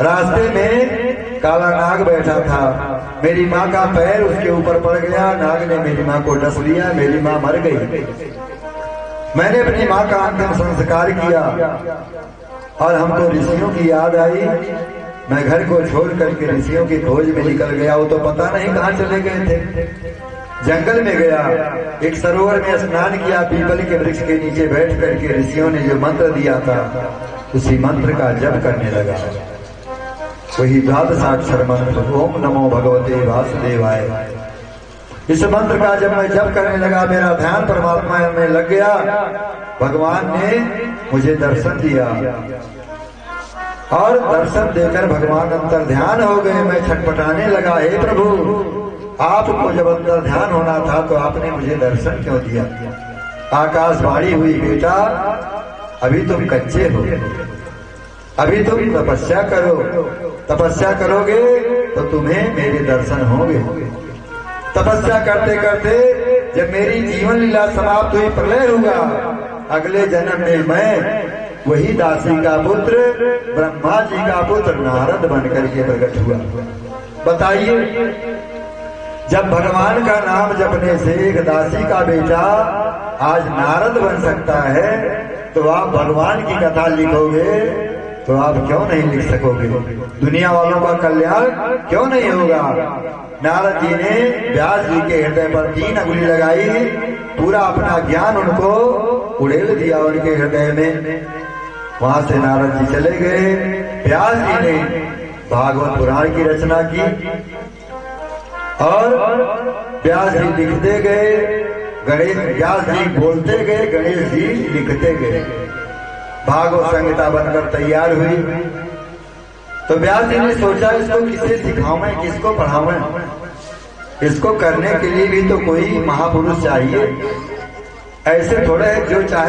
रास्ते में काला नाग बैठा था। मेरी माँ का पैर उसके ऊपर पड़ गया, नाग ने मेरी माँ को डस लिया, मेरी माँ मर गई। मैंने अपनी माँ का अंतिम संस्कार किया और हमको ऋषियों की याद आई। मैं घर को छोड़ करके ऋषियों की खोज में निकल गया। वो तो पता नहीं कहाँ चले गए थे। जंगल में गया, एक सरोवर में स्नान किया, पीपल के वृक्ष के नीचे बैठ करके ऋषियों ने जो मंत्र दिया था उसी मंत्र का जप करने लगा। वही द्वादशाक्षर मंत्र, ओम नमो भगवते वासुदेवाय। इस मंत्र का जब मैं जप करने लगा, मेरा ध्यान परमात्मा में लग गया। भगवान ने मुझे दर्शन दिया और दर्शन देकर भगवान अंतर ध्यान हो गए। मैं छटपटाने लगा, हे प्रभु, आपको जब अंतर ध्यान होना था तो आपने मुझे दर्शन क्यों दिया? आकाशवाणी हुई, बेटा अभी तुम कच्चे हो, अभी तुम तपस्या करो, तपस्या करोगे तो तुम्हें मेरे दर्शन होंगे। तपस्या करते करते जब मेरी जीवन लीला समाप्त हुई, प्रलय हुआ, अगले जन्म में मैं वही दासी का पुत्र, ब्रह्मा जी का पुत्र नारद बनकर के प्रकट हुआ। बताइए, जब भगवान का नाम जपने से एक दासी का बेटा आज नारद बन सकता है, तो आप भगवान की कथा लिखोगे तो आप क्यों नहीं लिख सकोगे? दुनिया वालों का कल्याण क्यों नहीं होगा? नारद जी ने व्यास जी के हृदय पर 3 अंगुली लगाई, पूरा अपना ज्ञान उनको उड़ेल दिया उनके हृदय में। वहां से नारद जी चले गए। व्यास जी ने भागवत पुराण की रचना की और व्यास जी लिखते गए, गणेश व्यास जी बोलते गए, गणेश जी लिखते गए। भागवत संहिता बनकर तैयार हुई। तो व्यास जी ने सोचा, इसको किसे सिखाऊं, किसको पढ़ाऊं? इसको करने के लिए भी तो कोई महापुरुष चाहिए। ऐसे थोड़े जो चाहे